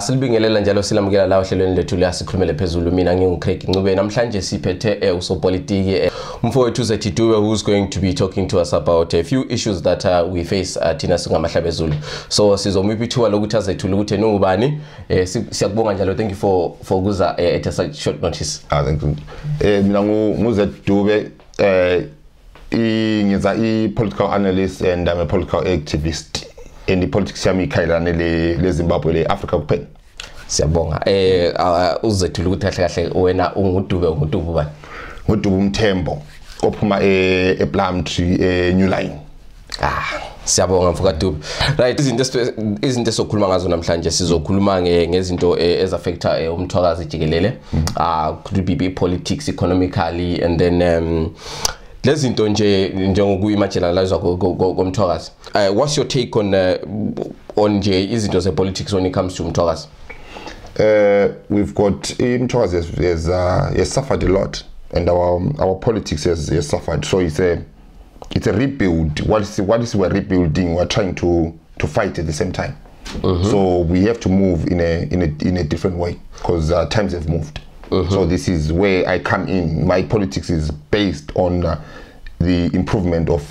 Silibingelela njalo silamukela la ohlelweni lethu lasikhulumele phezulu mina nginguCraig Ncube namhlanje siphethe usopolitiki umfowethu Zethi Dube who's going to be talking to us about a few issues that we face thina singamahlabezulu. So sizomipha ithuba lokuthi azethu ukuthi ningubani siyakubonga njalo, thank you for kuza at such short notice. Thank you. Mina nguZethi Dube ngiza political analyst and I'm a political activist. In the politics yami ikhayilane le Zimbabwe le Africa kuphela. Siyabonga. Uzethu ukuthi kahle kahle wena unguDube bani? nguDube Mthembo ophuma ePlumtree New Line. Siyabonga Mthwakazi. Right, izinto sokhuluma ngazo namhlanje sizokhuluma ngezinto ezaffecta umthwakazi jikelele. Could be politics, economically, and then lezinto nje njengokuyimaginalize komthwakazi. What's your take on nje izinto ze politics when it comes to umthwakazi? We've got umthwakazi has suffered a lot, and our politics has suffered. So it's a rebuild. What is we're rebuilding? We're trying to fight at the same time. So we have to move in a different way because times have moved. So this is where I come in. My politics is based on the improvement of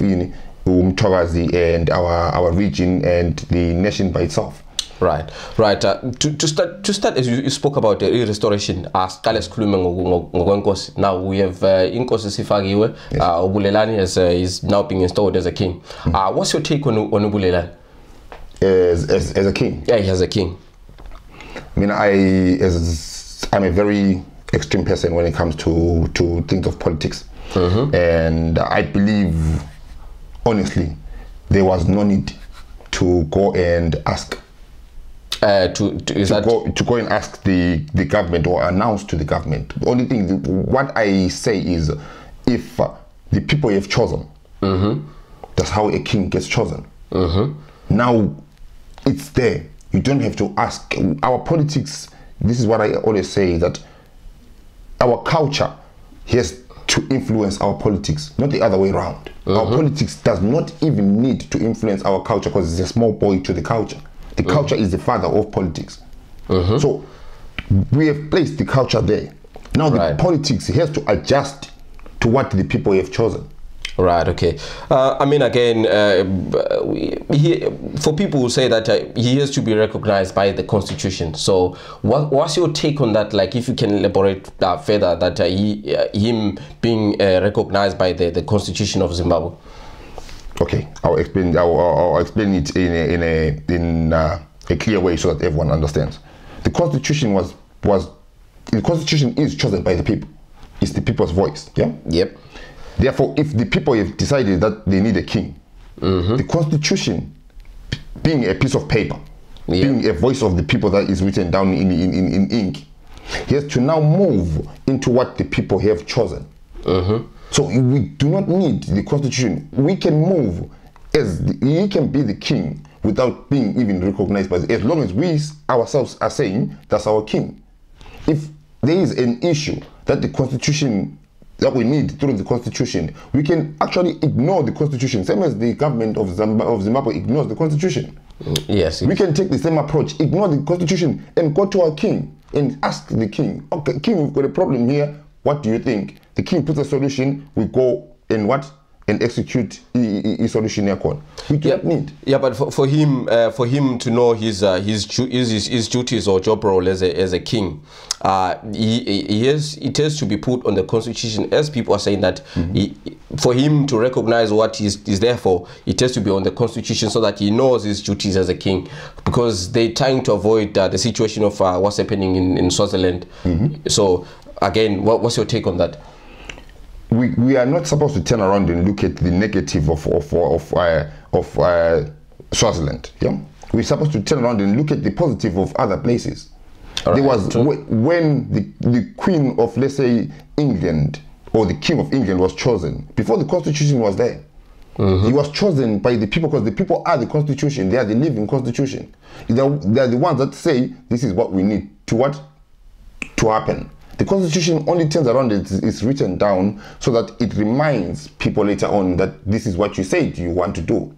Mthwakazi and our region and the nation by itself. Right. To start, as you spoke about the restoration, now we have Inkosi Sifagiwe, Ubulelani is now being installed as a king. What's your take on Ubulelani? As a king? Yeah, he has a king. I mean, I'm a very extreme person when it comes to things of politics, and I believe, honestly, there was no need to go and ask. To go and ask the government or announce to the government. The only thing, what I say is, if the people have chosen, that's how a king gets chosen. Now, it's there. You don't have to ask. Our politics, this is what I always say, that our culture has to influence our politics, not the other way around. Our politics does not even need to influence our culture because it's a small boy to the culture. The culture is the father of politics. So we have placed the culture there. Now the politics has to adjust to what the people have chosen. Right, okay. I mean, again, for people who say that he has to be recognized by the constitution. So what's your take on that? Like, if you can elaborate further, that him being recognized by the constitution of Zimbabwe. Okay, I'll explain it in a clear way so that everyone understands. The constitution the constitution is chosen by the people. It's the people's voice. Yeah. Yep. Therefore, if the people have decided that they need a king, the constitution, being a piece of paper, being a voice of the people that is written down in ink, he has to now move into what the people have chosen. So we do not need the constitution. We can move he can be the king without being even recognized by as long as we ourselves are saying that's our king. If there is an issue that the constitution that we need through the constitution, we can actually ignore the constitution, same as the government of Zimbabwe ignores the constitution. Yes. We can take the same approach, ignore the constitution and go to our king and ask the king, okay, king, we've got a problem here, what do you think? The king puts a solution, we go and execute a solution. We do not need. Yeah, but for him to know his duties or job role as a king, it has to be put on the constitution. As people are saying that for him to recognize what he's there for, it has to be on the constitution so that he knows his duties as a king, because they're trying to avoid the situation of what's happening in Swaziland. So again, what's your take on that? We are not supposed to turn around and look at the negative of Swaziland. Yeah, we're supposed to turn around and look at the positive of other places. There was when the Queen of, let's say, England, or the King of England was chosen before the constitution was there. He was chosen by the people because the people are the constitution. They are the living constitution. They are the ones that say this is what we need to happen. The constitution only turns around, it's written down so that it reminds people later on that this is what you said you want to do.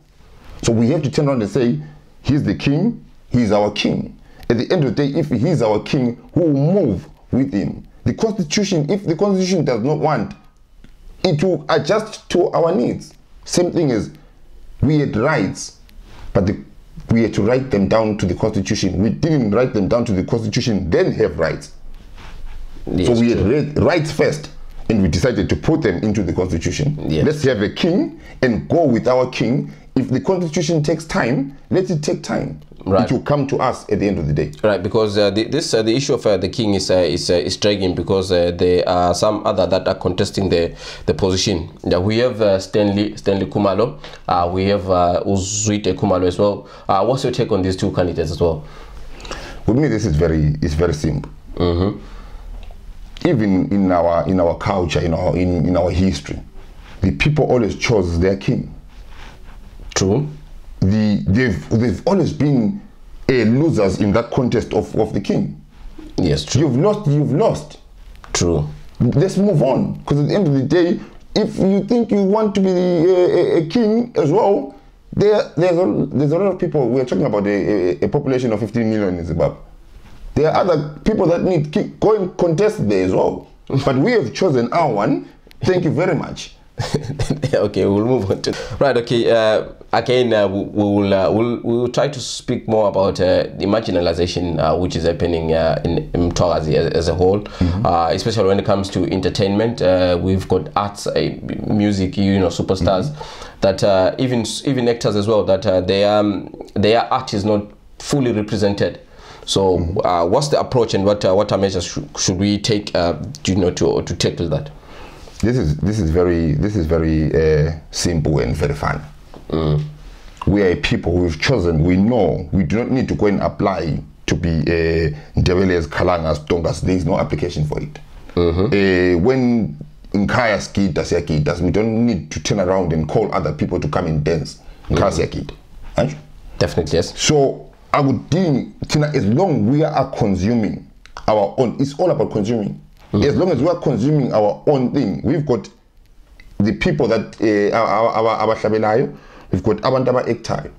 So we have to turn around and say, he's the king, he's our king. At the end of the day, if he's our king, who will move with him? The constitution, if the constitution does not want, it will adjust to our needs. Same thing as we had rights, but we had to write them down to the constitution. We didn't write them down to the constitution, then have rights. Yes, so we had rights first, and we decided to put them into the constitution. Yes. Let's have a king and go with our king. If the constitution takes time, let it take time. Right. It will come to us at the end of the day. Right, because the issue of the king is dragging, because there are some other that are contesting the position. We have Stanley Kumalo, we have Uzwite Kumalo as well. What's your take on these two candidates as well? With me, this is very simple. Even in our culture, in our history, the people always chose their king. True. They've always been losers in that contest of the king. Yes, true. You've lost. True. Let's move on, because at the end of the day, if you think you want to be a king as well, there's a lot of people. We're talking about a population of 15 million in Zimbabwe. There are other people that need king. Go and contest there as well. But we have chosen our one. Thank you very much. Okay, we'll move on to right. Okay, again, we'll try to speak more about the marginalization which is happening in Mthwakazi as a whole, especially when it comes to entertainment. We've got arts, music, superstars that even actors as well, that their art is not fully represented. So, what's the approach, and what measures should we take, to tackle that? This is very simple and very fun. We are a people we've chosen. We know we do not need to go and apply to be Ndebeles, Kalangas, Tongas. There is no application for it. When in Kaya Skid, we don't need to turn around and call other people to come and dance. Definitely, yes. So I would think, as long we are consuming our own, it's all about consuming. As long as we are consuming our own thing, we've got the people that our Shabelayo, we've got Abantaba Ektai.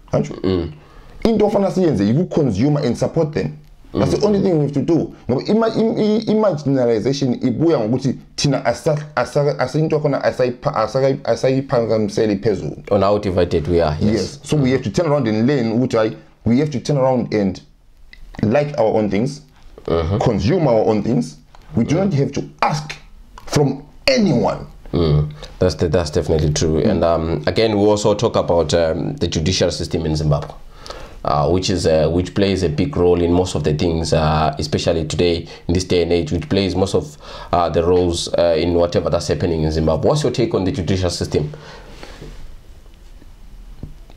Into of you consume and support them. That's the only thing we have to do. Marginalization ibuya ngokuthi thina asinto khona asayiphakamiseli phezulu. On how divided we are. Yes. So we have to turn around and learn which we have to turn around and like our own things, consume our own things. We do not have to ask from anyone. That's definitely true. And again, we also talk about the judicial system in Zimbabwe, which plays a big role in most of the things, especially today in this day and age, which plays most of the roles in whatever that's happening in Zimbabwe. What's your take on the judicial system?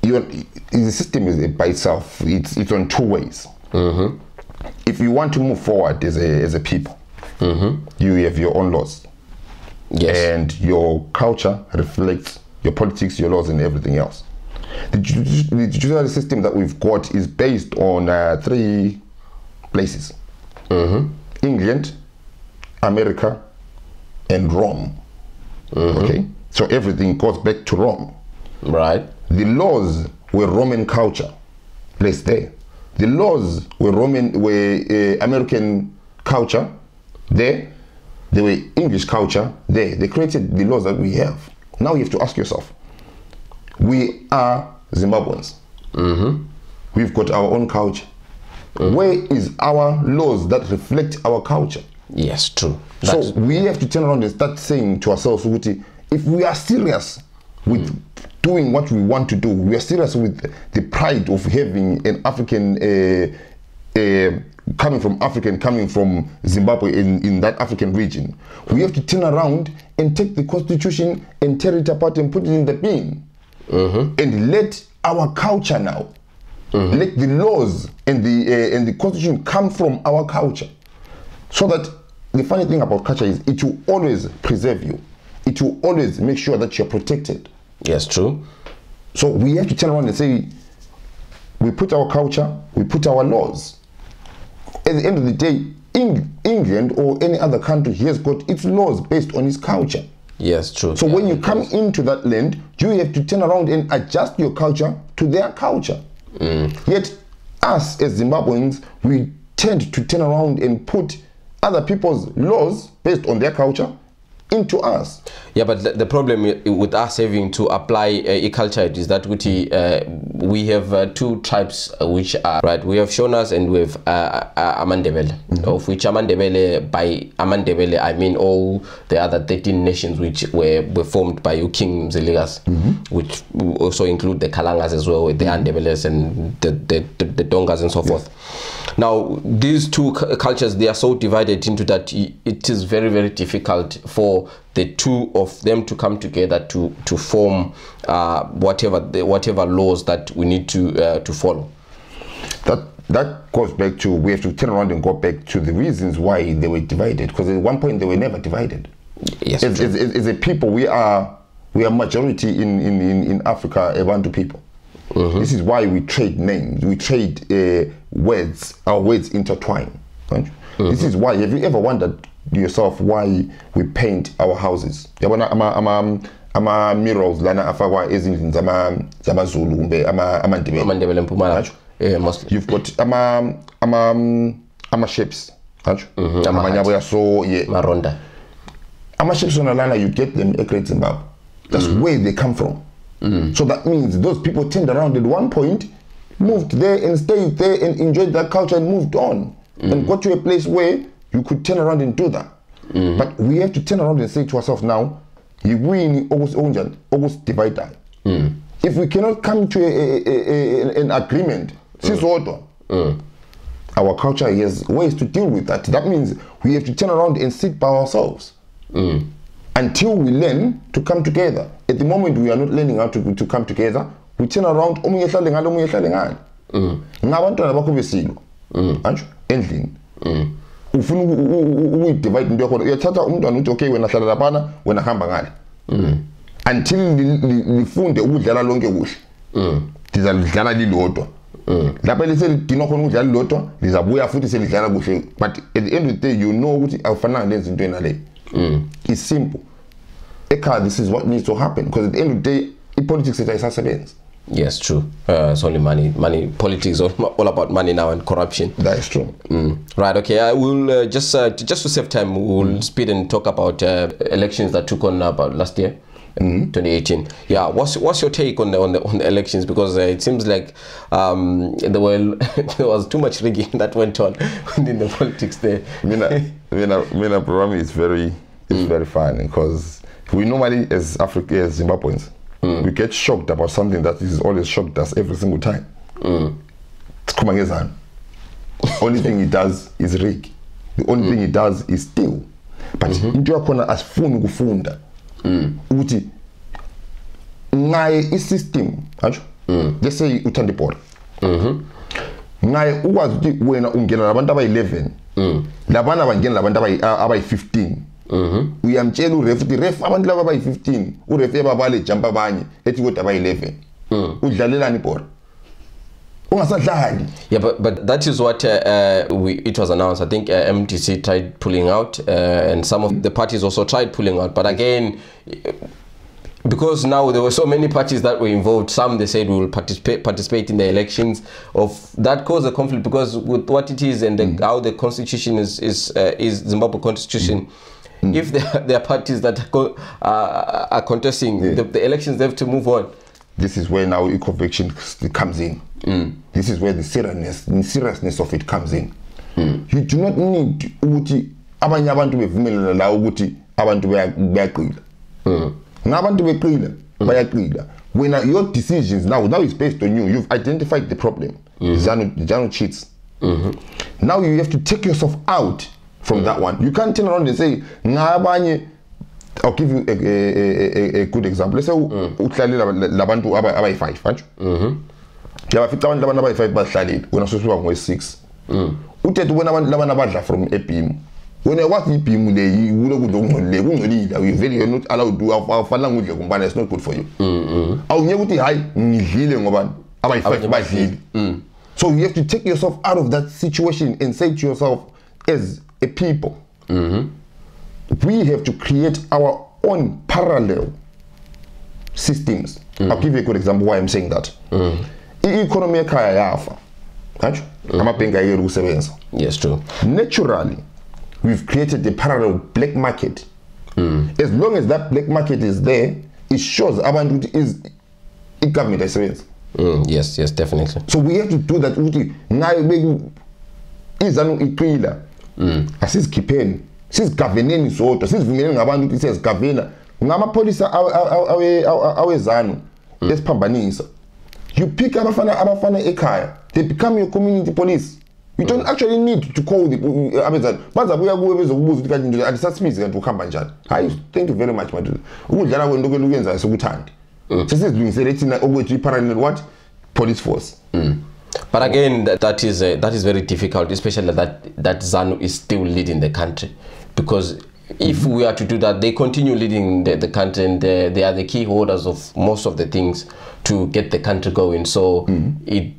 The system is by itself. It's on two ways. If you want to move forward as a people, you have your own laws. Yes. And your culture reflects your politics, your laws, and everything else. The judicial system that we've got is based on 3 places: England, America, and Rome. Okay, so everything goes back to Rome. Right. The laws were Roman culture placed there. The laws were American culture there. They were English culture there. They created the laws that we have. Now you have to ask yourself, we are Zimbabweans. We've got our own culture. Where is our laws that reflect our culture? Yes, true. So we have to turn around and start saying to ourselves, if we are serious with doing what we want to do, we are serious with the pride of having an African, coming from Zimbabwe in that African region, we have to turn around and take the constitution and tear it apart and put it in the bin. And let our culture now, let the laws and the constitution come from our culture. So that the funny thing about culture is it will always preserve you. It will always make sure that you're protected. Yes, true. So we have to turn around and say, we put our culture, we put our laws. At the end of the day, England or any other country has got its laws based on its culture. Yes, true. So when you come into that land, you have to turn around and adjust your culture to their culture. Yet us as Zimbabweans, we tend to turn around and put other people's laws based on their culture into us. Yeah, but the problem with us having to apply a culture is that we have two tribes which are, right, we have Shonas and we have Amandebele, of which Amandebele, by Amandebele I mean all the other 13 nations which were formed by King Mziligas, which also include the Kalangas as well, the Andebeles and the Dongas and so forth. Now these two cultures, they are so divided into that it is very, very difficult for the two of them to come together to form whatever laws that we need to follow. That goes back to, we have to turn around and go back to the reasons why they were divided, because at one point they were never divided. Yes, as a people, we are majority in Africa, Abantu people. This is why we trade names, we trade words, our words intertwine. Right? This is why, have you ever wondered yourself why we paint our houses? Ama murals lana afakwa ezindlini zamaZulu kumbe Amandebele Mpumalanga. You've got ama shapes, amanyabo yaso maronda. Ama shapes on lana, you get them at Great Zimbabwe. That's where they come from. So that means those people turned around at one point, moved there and stayed there and enjoyed that culture and moved on and got to a place where you could turn around and do that. But we have to turn around and say to ourselves now, you win August divider. If we cannot come to an agreement, our culture has ways to deal with that. That means we have to turn around and sit by ourselves until we learn to come together. At the moment we are not learning how to come together, we turn around, ngabantwana bakho besilo anjho endlini ufuna ukudivide into yakho, uyathatha umntwana uthi okay wena hlala lapha wena hamba ngale until lifunde ukudlala lonke kuhle. Lizalidlala lilodwa lapha liselidinwa khona ukudlala lilodwa lizabuya futhi selidlala kuhle, but at the end of the day you know ukuthi awufanele lenze into enale. It's simple. This is what needs to happen, because at the end of the day politics is isasebenza. Yes, true. It's only money. Politics all about money now and corruption. That is true. Right. Okay. I will just to save time, we'll speed and talk about elections that took on about last year, 2018. Yeah. What's your take on the elections? Because it seems like there was too much rigging that went on within the politics there. Mina program is very fun, because we normally as Zimbabweans, we get shocked about something that is always shocked us every single time. Only thing he does is rig. The only thing he does is steal. But into yakona asifuni ukufunda ukuthi ngaye isystem, let's say uthanda ibhola, ngaye ukwazi ukuthi wena ungena nabantu abayi11, labana bangena nabantu abayi15. Uyamtshela uref uthi ref abantu laba abayi15, uref ebabale jump abanye ethi kodwa abayi11. Udlalelani ibhola? Ungasadlali. Yeah, but that is what it was announced. I think MDC tried pulling out, and some of the parties also tried pulling out. But again, because now there were so many parties that were involved, some they said we will participate in the elections. Of that caused a conflict, because with what it is and how the constitution is Zimbabwe constitution. If there are parties that are contesting the elections, they have to move on. This is where now eco-fiction comes in. This is where the seriousness of it comes in. You do not need ukuthi abanye abantu bevumelana la ukuthi abantu bayaqila. Nabantu beqila bayaqila. When your decisions now is based on you, you've identified the problem. Zanu cheats. Now you have to take yourself out from that one. You can't turn around and say ngabanye. I'll give you a good example. Let's say utlalela labantu abayi5, right? Yabafika abantu labantu abayi5 bahlalile, wena sosuka ngo6. Uthethe wena abantu labana badla from eBeam. Wena wathi iBeam le ulokudla ongcolile, kungcolile, you're not allowed to awufana ngudle kumbana, it's not good for you. Awunyeke ukuthi hayi ngidlile ngoba abayi5 badlile. So you have to take yourself out of that situation and say to yourself, as a people, we have to create our own parallel systems. I'll give you a good example why I'm saying that. The economy kaya yafa. Yes, true. Naturally, we've created a parallel black market. As long as that black market is there, it shows abantu is a government experience. Yes, definitely. So we have to do that. Asizikhipheni sizigaveneni zodwa sizivumeleni ngabantu ukuthi siyazigavena ngamapolisa awezanu esiphambanisa. You pick abafana ekhaya, they become your community police. You don't actually need to call the abezanu bazabuya kuwe bezokubuza ukuthi kanti nje andisasimizi kanti ukuhamba njani. Hayi, thank you very much madod. Ukudlala kwento kweluyenza sokuthandi. Sesizilungisele thina okwethu parallel what police force. But again, that is very difficult, especially that ZANU is still leading the country, because if we are to do that, they continue leading the country, and they are the key holders of most of the things to get the country going. So it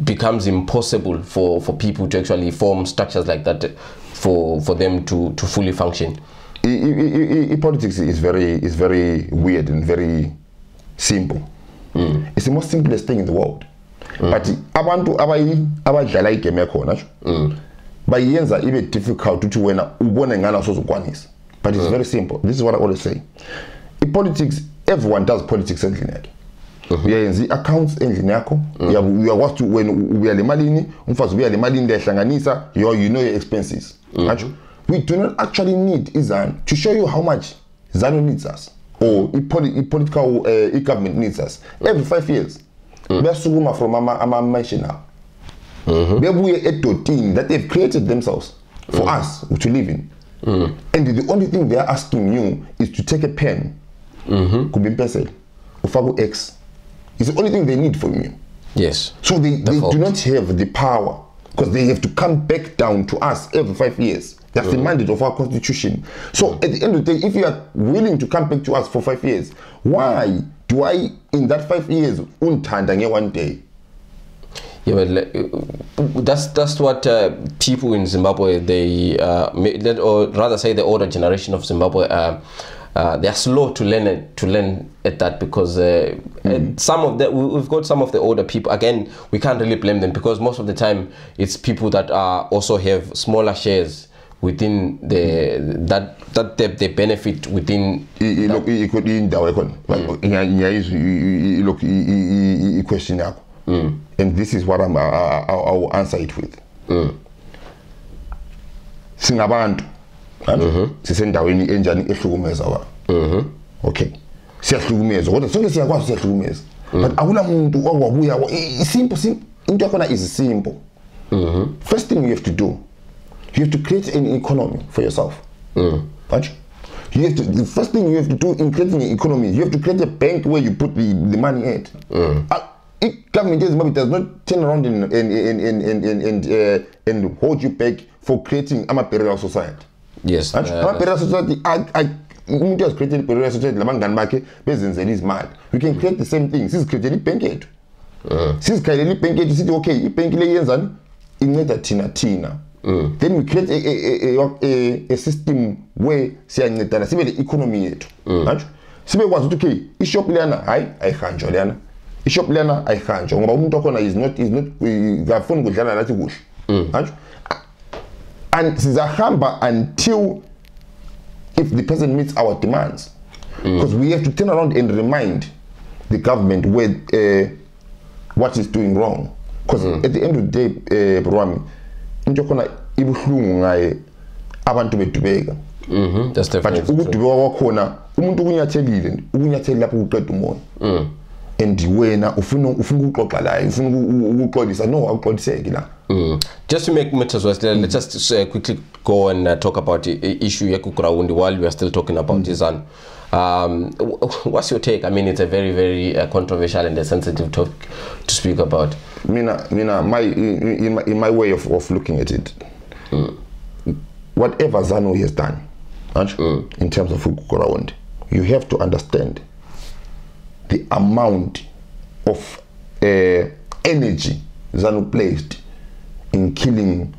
becomes impossible for people to actually form structures like that for them to fully function. Politics is very weird and very simple. It's the most simplest thing in the world. But abantu abadlala igame yakhona bayenza ibe difficult ukuthi wena ubone ngana sozukwanisa. But it's very simple. This is what I always say. In politics, everyone does politics endlini yakhe. Uyayenza accounts endlini yakho. Uyakwazi to when ubuya le malini, umfazi ubuya le malini lehlanganisa, you know your expenses. We do not actually need ZANU to show you how much ZANU needs us, or political government needs us. Every 5 years. Besukuma from amamation now. Bebuye edotini that they've created themselves for us to live in. And the only thing they are asking you is to take a pen, kubimpesel, ufagu X. It's the only thing they need from you. Yes. So they do not have the power, because they have to come back down to us every 5 years. That's the mandate of our constitution. So at the end of the day, if you are willing to come back to us for 5 years, why do I, in that 5 years, untanda one day? Yeah, but that's what people in Zimbabwe, or rather say the older generation of Zimbabwe, they are slow to learn at that, because we've got some of the older people. Again, we can't really blame them, because most of the time it's people that also have smaller shares within that they benefit within. Question and this is what I will answer it with. Singabantu sisendaweni enjani ehlukumeza wa. Okay, siyahlukumeza kodwa sonke siyakwazi siyahlukumeza, but akula muntu okwabuya simple into yakhona is simple. First thing you have to do, you have to create an economy for yourself. Right? The first thing you have to do in creating an economy, you have to create a bank where you put the money at. Government in Zimbabwe does not turn around and hold you back for creating a parallel society. Yes. Parallel society, umuntu has created a parallel society, labangani bakhe bezenzela izimali. We can create the same thing. Sizicreate ibank yethu. Sizicreate ibank yethu sithi okay, ibank le yenzani inceda thina. Then we create a system where siyancedana sibe le economy yethu. Right? Sibe kwazi ukuthi okay, ishop lana hayi ayihanjwa lana. Ishop lana ayihanjwa ngoba umuntu okhona is not ngafuna ukudlala nathi kuhle. Right? And sizahamba until if the person meets our demands, because we have to turn around and remind the government where what is doing wrong. Because at the end of the day, Brwami, into khona ibuhlungu ngaye abantu bedubeka. That's definitely. But ukudubeka kwakhona umuntu ukunyathelile lapho uqeda umoya. And wena ufuna ukuxoxa la, ufuna ukuxolisa, no akuxoliseki la. Just to make matters worse, let's just quickly go and talk about the issue GUKURAHUNDI while we are still talking about ZANU. What's your take? I mean, it's a very, very controversial and a sensitive topic to speak about. In my way of looking at it, whatever ZANU has done, in terms of GUKURAHUNDI, you have to understand the amount of energy ZANU placed in killing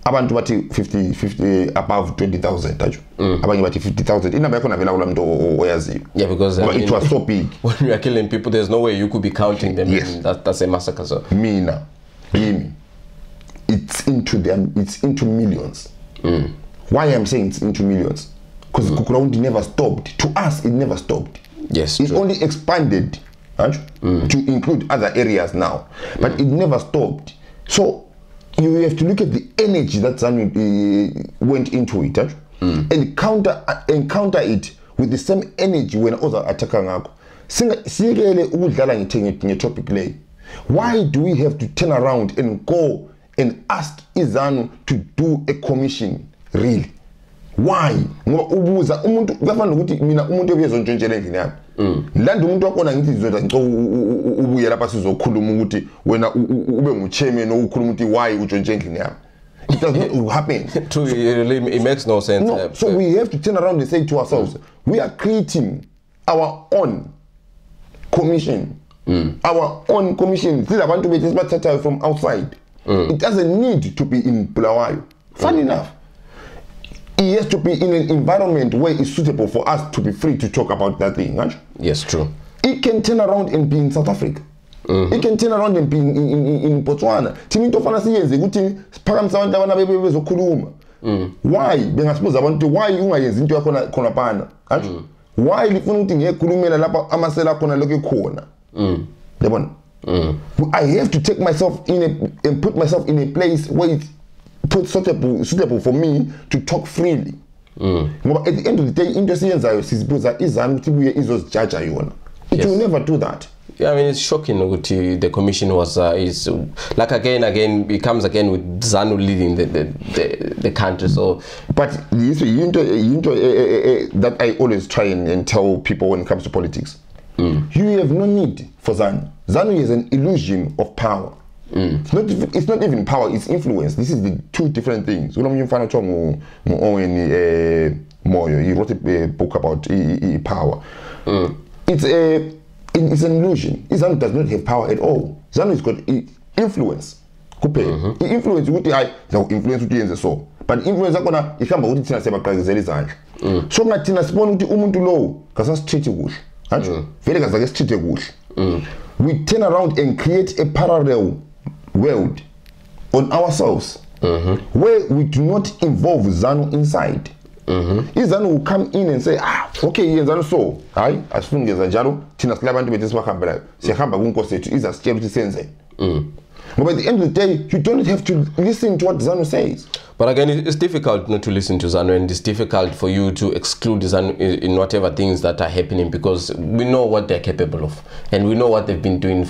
abantu bathi 50 above 20,000 abanye bathi 50,000 inamba yakhona vela kula muntu oyaziyo. Yeah, because it was so big. When you are killing people, there's no way you could be counting them. Yes. That's a massacre. So mina it's into them, it's into millions. Why I'm saying it's into millions? Because GUKURAHUNDI never stopped. To us, it never stopped. Yes, it's only expanded to include other areas now, but it never stopped. So you have to look at the energy that ZANU went into it, and counter it with the same energy when others are attacking. Topic. Why do we have to turn around and go and ask ZANU to do a commission? Really? Why? Ubuza umuntu kufana ukuthi mina umuntu obezontshentshela endlini yami. Landa umuntu wakona ngithi izodwa ubuye lapha sizokhuluma ukuthi wena ube nguchairman okukhuluma ukuthi why untshontshe endlini yami. It does not happen. It makes no sense. No, so we have to turn around and say to ourselves, we are creating our own commission. Our own commission. These are abantu bethi from outside. It doesn't need to be in Bulawayo. Funny enough. It has to be in an environment where it's suitable for us to be free to talk about that thing. Right? Yes, true. It can turn around and be in South Africa. It can turn around and be in Botswana. Why? Why ungayenzi into yakho khona pana? Why lifuna ukuthi ngiyekhulumela lapha amasela khona lokho khona? Yabona? I have to take myself and put myself in a place where it's suitable for me to talk freely. At the end of the day, into siyenzayo sizibuza izanu ukuthi buye izozijudge yona. It will never do that. Yeah, I mean, it's shocking that the commission was is like again it comes again with ZANU leading the country. So, but that I always try and tell people when it comes to politics, you have no need for ZANU. ZANU is an illusion of power. It's not even power, it's influence. This is the two different things. He wrote a book about power. It's an illusion. ZANU does not have power at all. ZANU has got influence. Influence influence so. But influence akona ikhamba ukuthi thina siyabaqhakazela izandla. So ngathina sibona ukuthi umuntu lo kasasitreat kuhle. Vele kazake sitreat kuhle. We turn around and create a parallel world on ourselves where we do not involve ZANU inside. ZANU will come in and say, okay, ZANU so, hayi asifuni ngenza njalo thina silabantu bethu sibakhambelayo siyahamba kunkosi yethu izasitshela ukuthi senze. But at the end of the day, you don't have to listen to what ZANU says. But again, it's difficult not to listen to ZANU, and it's difficult for you to exclude ZANU in whatever things that are happening, because we know what they're capable of, and we know what they've been doing,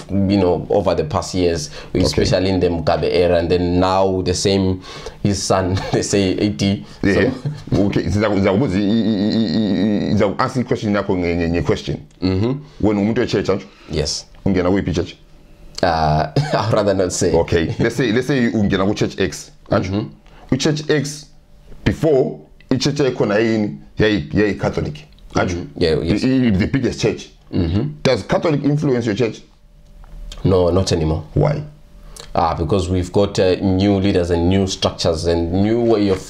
over the past years, especially in the Mugabe era, and then now the same, his son, they say 80. Yeah. So. Okay, so ask the question question. When umuntu church, yes. Ungena which church? I'd rather not say. Okay, let's say ungena ku church X. With church X before church yay Catholic. Yeah, yes. The biggest church. Does Catholic influence your church? No, not anymore. Why? Because we've got new leaders and new structures and new way of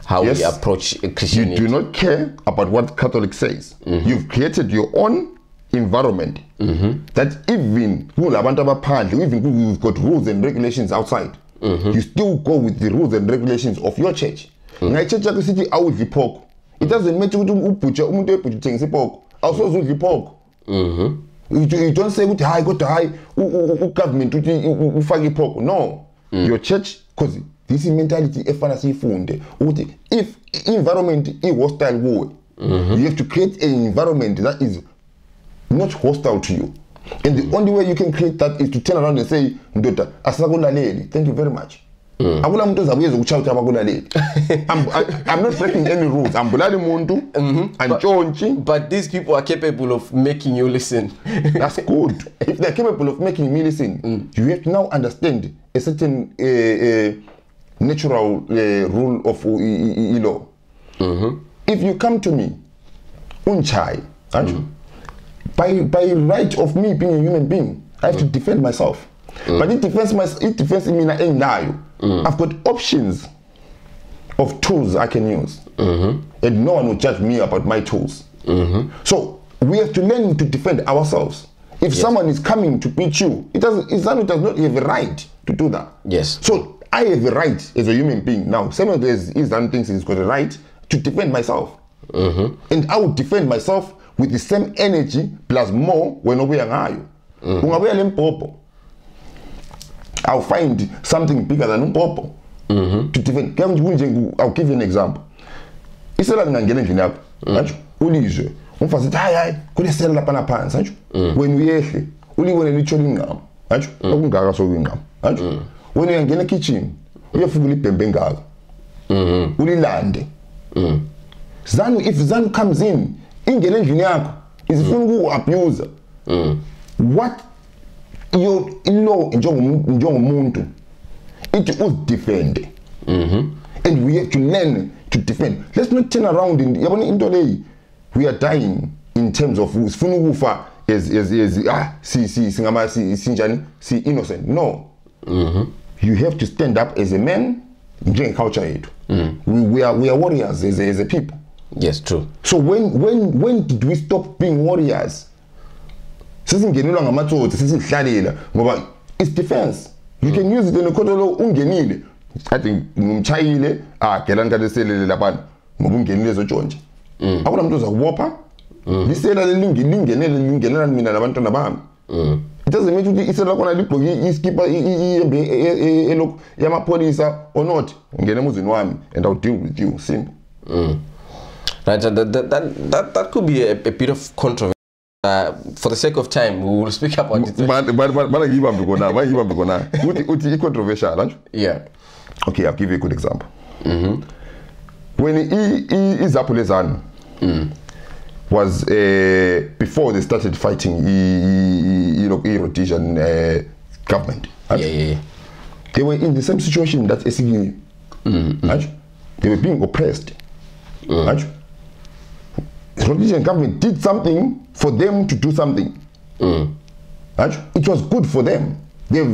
how we approach Christianity. You do not care about what Catholic says. You've created your own environment that even we've got rules and regulations outside. You still go with the rules and regulations of your church. Church city pork. It doesn't matter pork. Also pork. You don't say high go to high government pork. No. Your church, because this is mentality if environment is hostile war, you have to create an environment that is not hostile to you. And the only way you can create that is to turn around and say, thank you very much. I'm not breaking any rules. I'm but these people are capable of making you listen. That's good. If they're capable of making me listen, you have to now understand a certain natural rule of law. If you come to me, unchai, by right of me being a human being, I have to defend myself. But it defends me now. I've got options of tools I can use, and no one will judge me about my tools. So we have to learn to defend ourselves. If someone is coming to beat you, Izanu does not have a right to do that. Yes. So I have a right as a human being. Now, someone as Izanu thinks he's got a right to defend myself. And I will defend myself with the same energy plus more when we are I'll find something bigger than Umpopo to defend. I'll give you an example. Isela ngangena endlini yakho, manje ulizwe. Umfazi hayi kule sela lapha naphansi, manje. When uyehle, ulibone lithola ingqama, manje. Okungaka sokwingqama, manje. When uyangena kitchen, uyafika ibhembe engaka. Ulilande. Zanu, if Zanu comes in, ingene endlini yakho, izifuna uku-abuse. What your law njengomuntu it will defend. And we have to learn to defend. Let's not turn around in into we are dying in terms of sifuna ukufa as innocent. No. You have to stand up as a man in culture yethu. We are warriors as a people. Yes, true. So when did we stop being warriors? Sizingenelwa ngamatsotsi sisihlalela ngoba it's defense. You can use it in a khotolo ungenile. I think ngumchayile gelani kaleselele labantu ngoba ungenile ezotshontsha. Akuna umuntu ozakubopha. Lisela lingenela mina nabantwana bami. It doesn't mean ukuthi isela kona libhoki iskipa iyembe yamapolisa or not. Ungena emuzini wami and I'll deal with you. Simple. Right, that could be a bit of controversy. For the sake of time, we will speak about it. But controversial. Yeah. Okay, I'll give you a good example. When Izapulezan was before they started fighting Rhodesian government, yeah. They were in the same situation that SEU. They were being oppressed. The Rhodesian government did something for them to do something. It was good for them. Was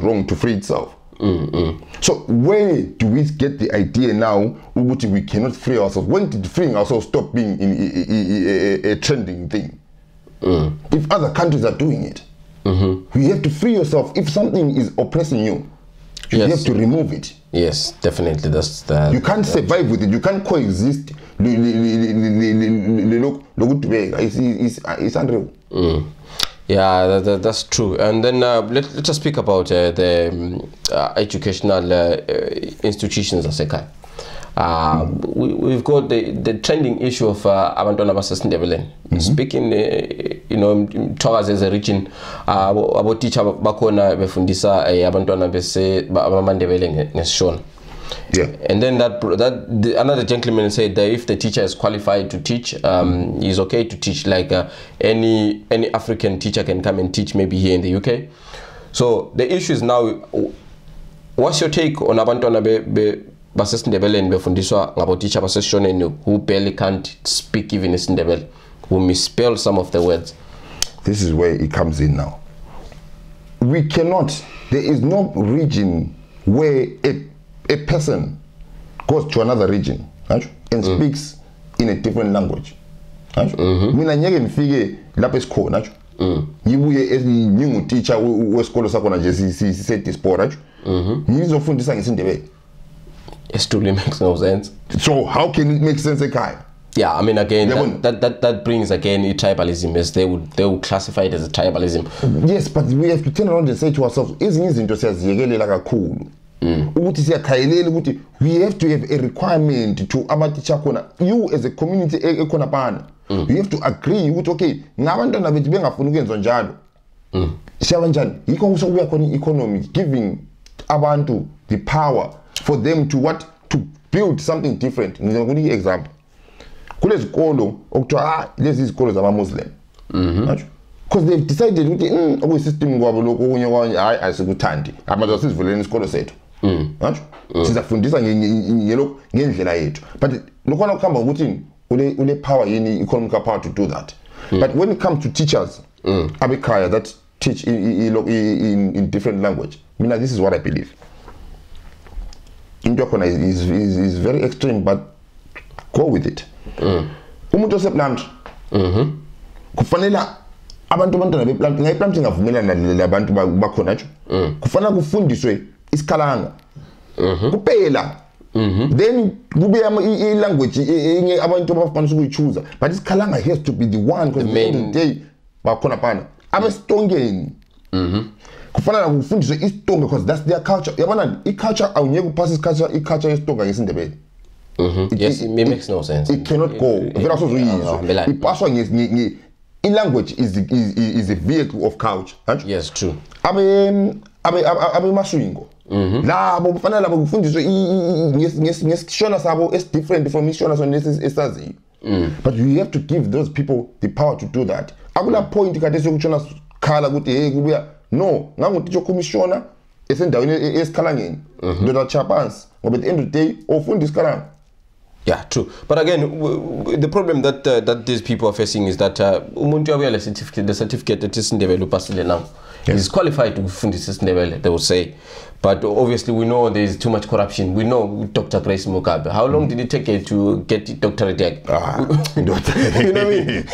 wrong to free itself. So where do we get the idea now we cannot free ourselves? When did freeing ourselves stop being a trending thing? If other countries are doing it, you have to free yourself. If something is oppressing you, you have to remove it. Yes, definitely. That's the. You can't survive with it. You can't coexist. It's unreal. Yeah, that's true. And then let's just speak about the educational institutions as a we've got the trending issue of abantwana basesindebeleni. Speaking, Mthwakazi as a region, about teacher bakhona befundisa abantwana bese abamandebele ngesishona. Yeah. And then another gentleman said that if the teacher is qualified to teach, he's okay to teach. Like any African teacher can come and teach, maybe here in the UK. So the issue is now, what's your take on abantwana basesindebeleni befundiswa ngabo teacher basesishoneni who barely can't speak even isindebele, who misspell some of the words? This is where it comes in now. We cannot. There is no region where a person goes to another region and speaks in a different language. Mina ngeke ngifike lapha esikhona ngibuye ngingutitsha wesikolo sakho nje sise diaspora ngizofundisa ngesindebele. It truly makes no sense. So how can it make sense ekhaya? Yeah, I mean, again, that brings again tribalism, as they would classify it as a tribalism. Yes, but we have to turn around and say to ourselves, izinto siyaziyekelela kakhulu. Ukuthi siyakhayelela ukuthi we have to have a requirement to abatitsha khona. You as a community ekhona pana, you have to agree ukuthi okay, ngabantwana bethu bengafuni ukwenza njalo. Siyabanjani? Yikho kusokuya khona economy giving abantu the power for them to build something different. Ngizokuni example. Kulezikolo okuthiwa lezi izikolo zama-Muslim. Because they've decided ukuthi okuyisystem kwabo lokho okunye kwanye hayi asikuthandi. Amadoda sizivuleni isikolo sethu. Sizafundisa ngendlela yethu. But lokhona kuhamba ukuthi ule power yini economic power to do that. But when it comes to teachers abekhaya that teach in different language, this is what I believe. Into yakhona is very extreme, but go with it. Umuntu oseplant kufanele abantu abantwana beplanting ngayiplanting ngavumelana labantu bakhona nje kufanele kufundiswe isikhalanga kuphela then kube language abantu abafanele ukuyichoose but isikhalanga has to be the one because the end of the day bakhona phana abesitongeni kufanele kufundiswe isitonga because that's their culture yabona iculture awunyeke uphasa iculture yesitonga ngesindebele yes it makes no sense it cannot go vela sozuyizwa ipaswa in language is a vehicle of culture yes true abe maswingo labo kufanele labo kufundiswe ngesishona sabo is different from ishona so esaziyo but you have to give those people the power to do that akula point kade sokutshona khala ukuthi hey kubuya no nganguticho commissioner esendaweni esikhalangeni ndoda chapansi ngoba at the end of the day ofunda isikhalanga. Yeah, true. But again, the problem that that these people are facing is that umuntu uyabuya le certificate, the certificate that is indebele upasile now. He's qualified to fundisa isindebele, they will say. But obviously we know there is too much corruption. We know Dr. Grace Mugabe. How long did it take her to get the doctorate? You know what I mean?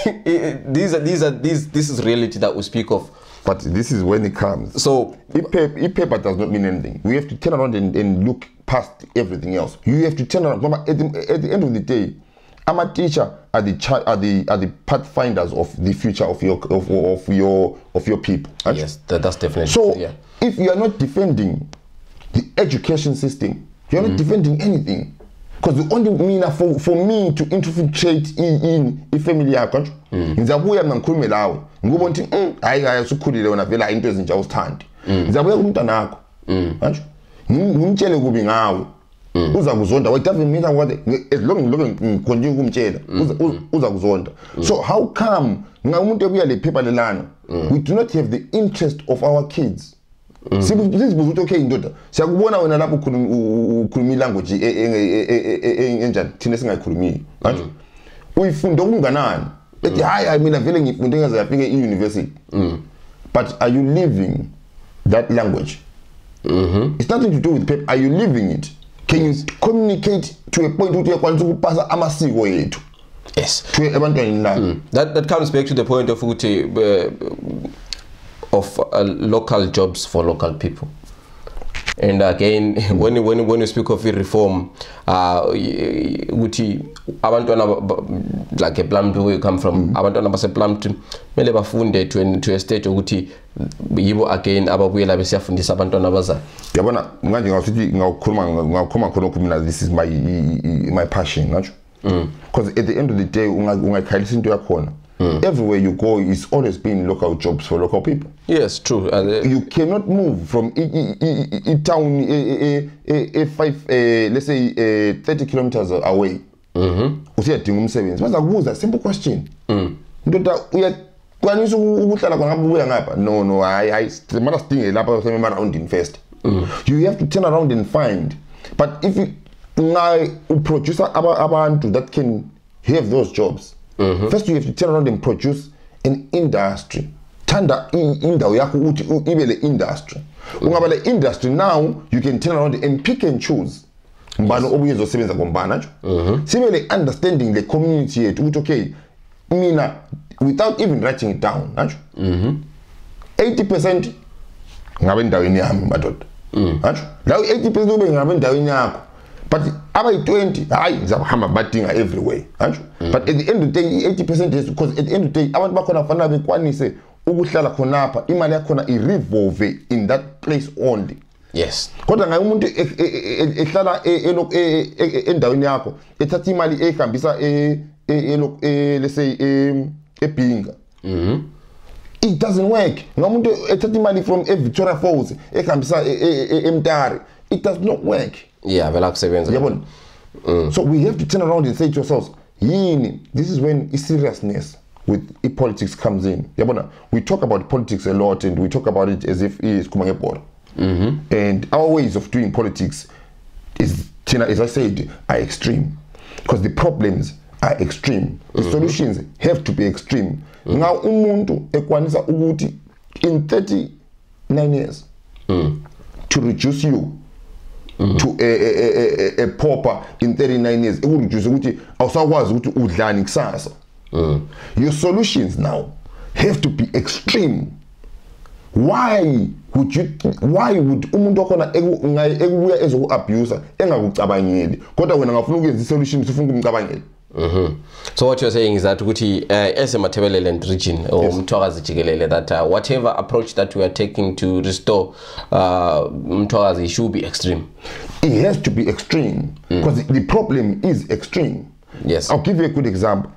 This is reality that we speak of. But this is when it comes. So paper does not mean anything. We have to turn around and look past everything else. You have to turn around. At the end of the day, I'm a teacher are the pathfinders of the future of your people. Right? Yes, that's definitely. So if you are not defending the education system, you are not defending anything. Because the only meaner for me to infiltrate in family yakho ngizabuya ngikhulume lawe ngoba nti hayi sukhulile wena vela into ezinje awusithandi ngizabuya kumntwana wakho manje ngimtshele kubi ngawe uza kuzonda what doesn't mean what as long ngikhonje ukumtshela uza kuzonda. So how come umuntu ebuya le paper lelana we do not have the interest of our kids? Sibuzibuza ukuthi okay indoda siyakubona wena lapho ukhuluma language enjani thina singayikhulumi manje uyifunda okunganani ethi hayi mina vele ngifunde ngaze yafika e-university but are you living that language? It's nothing to do with paper. Are you living it? Can you communicate to a point ukuthi uyakwanisa ukupasa amasiko yethu? Yes, to ebantwaneni la. That comes back to the point of ukuthi of local jobs for local people. And again, when you speak of reform, ukuthi abantwana like a Plumd where you come from, abantwana base Plumd mele bafunde to a stage ukuthi yibo again ababuyela besiyafundisa abantwana abazayo. Yabona manje ngawuthi ngawukhuluma khona kumina this is my passion, nacho. Because at the end of the day ungayikhalisa into yakhona. Everywhere you go, it's always been local jobs for local people. Yes, true. You cannot move from a town, let's say 30 kilometers away. Usiyadinga umsebenzi. Manje akubuza simple question. Ndoda uyakwanisa ukuhlala kwangabuya ngapha. No, I mara stinge lapha sema around in first. You have to turn around and find. But if you produce abantu that can have those jobs. First you have to turn around and produce an industry. Tanda indawo yakho uthi ibe le industry. Ungaba le industry now you can turn around and pick and choose. Mbano obuyezosebenza ngombana nje. Sibe le understanding the community yethu ukuthi okay mina without even writing it down, nje. 80% ngabe endaweni yami madoda. Nje. Lawo 80% ube ngabe endaweni yakho. But about 20, hayi ngizahamba badinga everywhere, nje. But at the end of the day 80% is because at the end of the day abantu bakhona fanele bekwanise ukuhlala khonapha imali yakhona i-revolve in that place only. Yes. Kodwa ngabe umuntu ehlala endaweni yakho ethatha imali ehambisa let's say eBhinga. It doesn't work. Ngamuntu ethatha imali from Victoria Falls ehambisa eMtare. It does not work. Yeah, vela kusebenza. Yabona. So we have to turn around and say to ourselves, this is when seriousness with politics comes in. Yabona, we talk about politics a lot and we talk about it as if it is kumangepora. And our ways of doing politics is, as I said, are extreme. Because the problems are extreme. The solutions have to be extreme. Now, umuntu ekwanisa ukuthi in 39 years to reduce you to a pauper in 39 years, it will reduce ukuthi awusakwazi ukuthi udlani kusasa. Your solutions now have to be extreme. Why would umuntu okhona ekubuya ezoku-abuser engakucabangeli kodwa wena ngafuna ukwenza i-solution ufuna ukumcabangela? So what you're saying is that as a Matabeleland region or Mthwakazi jikelele, that whatever approach that we are taking to restore Mthwakazi should be extreme. It has to be extreme because the problem is extreme. Yes. I'll give you a good example.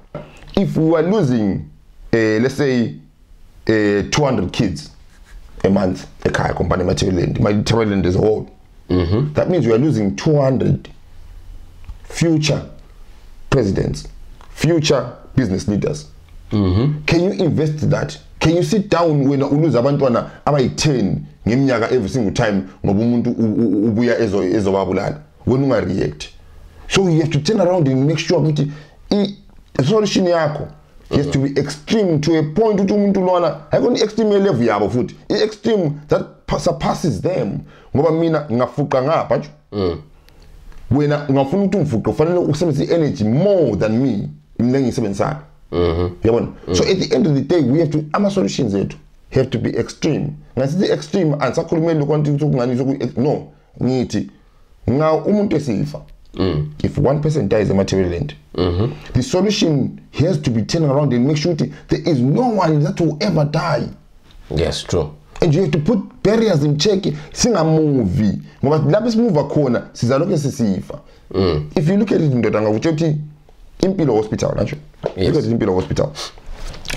If we were losing, let's say, 200 kids a month, a car company Matabeleland as a whole, that means we are losing 200 future presidents, future business leaders. Can you invest that? Can you sit down when you lose abantwana abayi-10 ngeminyaka every single time ngoba umuntu ubuya ezobabulala when unga react? So you have to turn around and make sure that the solution yakho has to be extreme to a point ukuthi umuntu lona ayikona extreme level yabo futhi extreme that surpasses them ngoba mina ngafuqa ngapha nje wena ungafuna ukuthi umfuqe ufanele usebenzise energy more than me mina ngisebenzayo. Yabona? So at the end of the day we have to ama-solutions ethu have to be extreme. Ngasithi extreme angisakhulumeli kwanti ukuthi kungani no ngithi umuntu esifa. If one person dies in Matabeleland, the solution has to be turned around and make sure that there is no one that will ever die. Yes, true. And you have to put barriers in check. Singa movie. Ngoba lapho simuva khona sizaloke sisifa. If you look at it ndodanga uthi Impilo Hospital, nacho. Yes. Look at Impilo Hospital.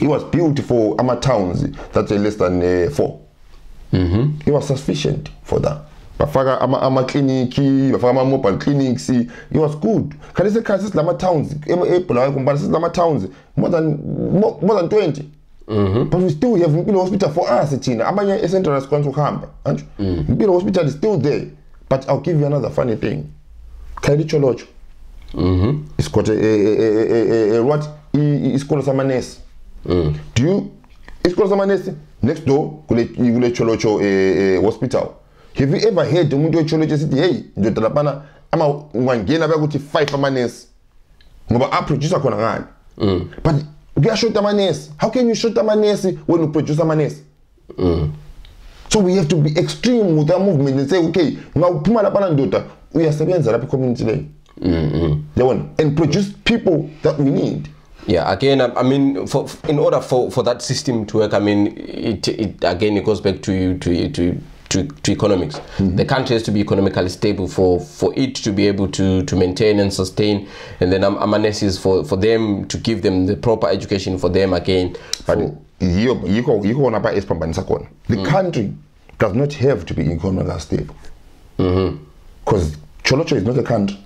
It was built for towns that are less than 4. It was sufficient for that. Bafaka ama clinic, bafaka ama mobile clinics. It was good. Kalise kasi lama towns, ebulawayo kumbana lama towns more than 20. But we still have Impilo Hospital for us, China. Amanye Central Response Hamba. Impilo Hospital is still there. But I'll give you another funny thing. Kaili Cholocho. It's got what? It's called Samanes. Do you? It's called Samanes. Next door, kule Cholocho hospital. Have you ever heard the umuntu Cholocho city? Hey, ndio lapana ama wangena bakuthi 5 Amanes. Ngoba a producer khona ngani. But we are short Amanes. How can you short Amanes when you produce Amanes? So we have to be extreme with our movement and say, okay, now phuma lapana ndoda uyasebenza lapha community leyo. And produce people that we need. Yeah, again, I mean, in order for that system to work, I mean, it goes back to economics. The country has to be economically stable for it to be able to maintain and sustain, and then Amanesis for them to give them the proper education for them again. The country does not have to be economically stable because Cholocho is not a country.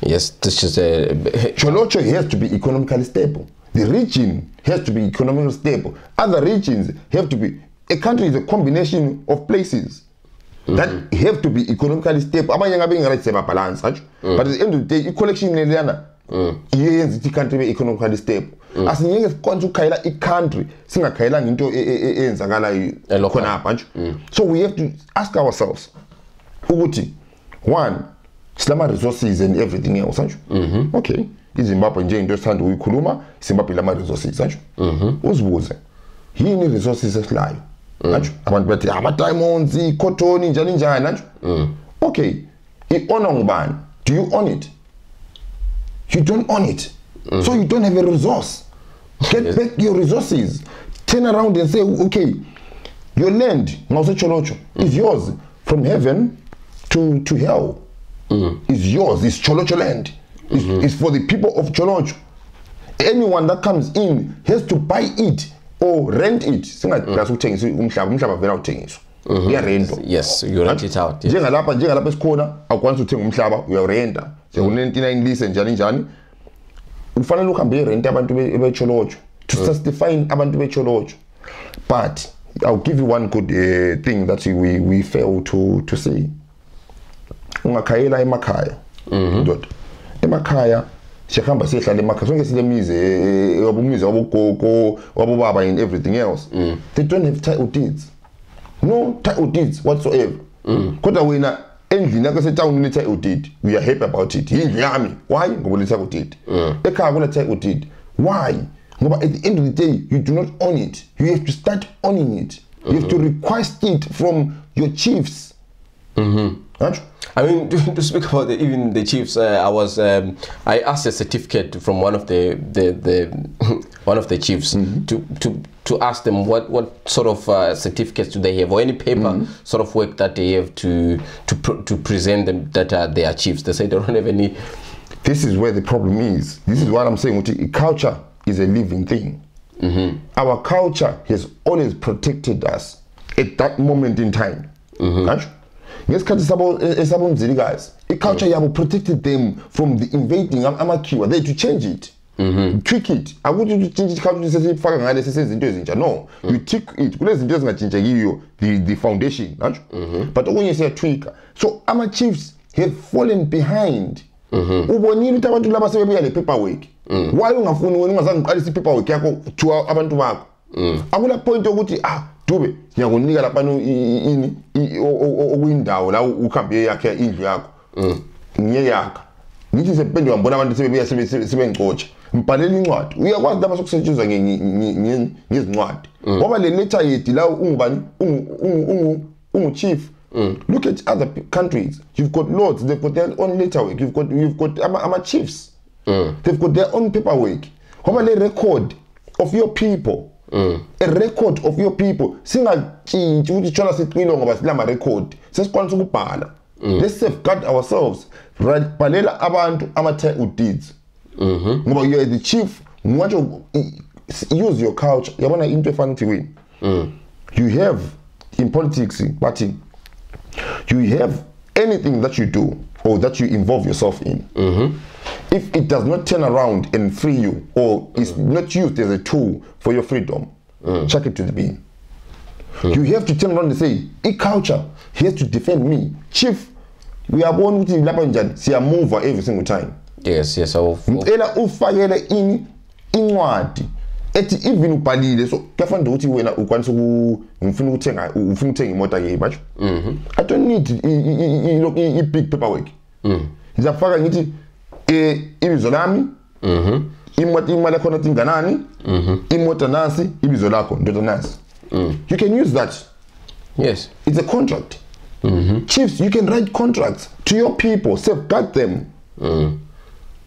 Yes, this is a Cholocho has to be economically stable. The region has to be economically stable. Other regions have to be. A country is a combination of places that have to be economically stable. Balance, but at the end of the day, collection in the country be economically stable. As in a country, so we have to ask ourselves, one, Slama resources and everything else. Okay, Zimbabwe understand we kuluma Zimbabwe lama resources. Uzibuze, yini resources esilayo. Abantu bathi ama-diamonds, cotton, njani njani. Okay, i-honor ngubani? Do you own it? You don't own it. So you don't have a resource. Get back your resources. Turn around and say, okay, your land, Cholocho, is yours from heaven to hell. It's yours. It's Cholocho land. It's for the people of Cholocho. Anyone that comes in has to buy it or rent it. Yes, you rent it out. Njengalapha esikhona awukwanisa uthenga umhlaba uyarenta. Seku-99 lease njani njani. Ufanele uhambe rent abantu beCholocho to sustain abantu beCholocho. But I'll give you one good thing that we fail to see. Ungakhayela emakhaya. Ndoda. Emakhaya siyakhamba sihlala emakhaya sonke silemizi wabumizi wabogogo wabobaba and everything else. They don't have title deeds. No title deeds whatsoever. Kodwa wena endlini yakho setown une title deed. We are happy about it. Yindlu yami. Why? Ngoba le title deed. Ekhaya kuna title deed. Why? But at the end of the day, you do not own it. You have to start owning it. You have to request it from your chiefs. Right? I mean, to speak about even the chiefs, I asked a certificate from one of the one of the chiefs to ask them what sort of certificates do they have, or any paper sort of work that they have to present them that they are chiefs. They say they don't have any. This is where the problem is. This is what I'm saying. Culture is a living thing. Our culture has always protected us at that moment in time. Right? Yes, guys, culture yabo protected them from the invading amakiwa. They to change it, tweak it. I want you to change it. Culture says no, you tweak it. The foundation, but when you say tweak, so our chiefs have fallen behind. Ubonile ukuthi abantu laba sebebuya le paperwork. Why ungafuni wena ungazange uqalise paperwork yakho to abantu bakho? Akula point ukuthi Dube ngiyakunika lapha ini okuyindawo la ukhambe yakhe indlu yakho. Ngiyeyakha. Ngithi sepende wambona abantu sebebuya sebengcotsha. Mbhalela incwadi. Uyakwazi lapha sokusetshenzwa ngezincwadi. Ngoba le letter yedi la ungubani chief. Look at other countries. You've got lords, they've got their own letterwork. You've got chiefs. They've got their own paperwork. How about a record of your people? A record of your people. Let's safeguard ourselves. Right? Balela abantu amate deeds. You're the chief. Use your culture. You want to interfere. You have in politics, party. You have anything that you do or that you involve yourself in. If it does not turn around and free you, or is not used as a tool for your freedom, chuck it to the bin. You have to turn around and say, culture has to defend me. Chief, we are born with the see a mover every single time. Yes. Even upalile so kafanda ukuthi wena ukwanisa ufuna ukuthenga imoto yake manje. I don't need a big paperwork. Ngizafaka ngithi ibizo lami, imali khona tinganani, imoto nasi, ibizo lakho ndoda nasi. You can use that. Yes. It's a contract. Chiefs, you can write contracts to your people, safeguard them.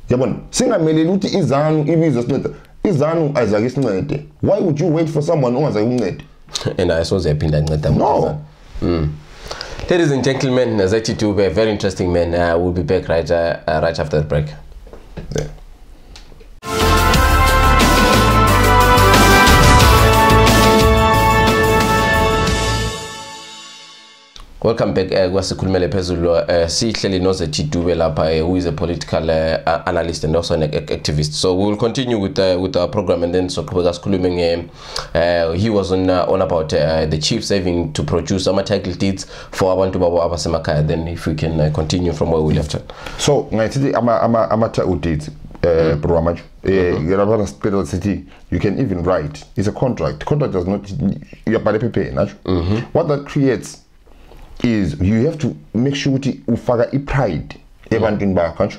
Yabona, singameleli ukuthi izanu ibizo sinetha. Why would you wait for someone who has a uned? And I saw the opinion. No. Ladies and gentlemen, Zethi Dube, very interesting man. We'll be back right after the break. Yeah. Welcome back. Kwasikhulumele phezulu sihleli no Zethi Dube lapha, who is a political analyst and also an activist. So we will continue with our program, and then so he was on about the chiefs having to produce some title deeds for abantu babo abasemakaya. Then if we can continue from where we left. So ngathi ama deeds program city, you can even write. It's a contract. Contract does not what that creates is you have to make sure you ufaka pride ebantwini bakho.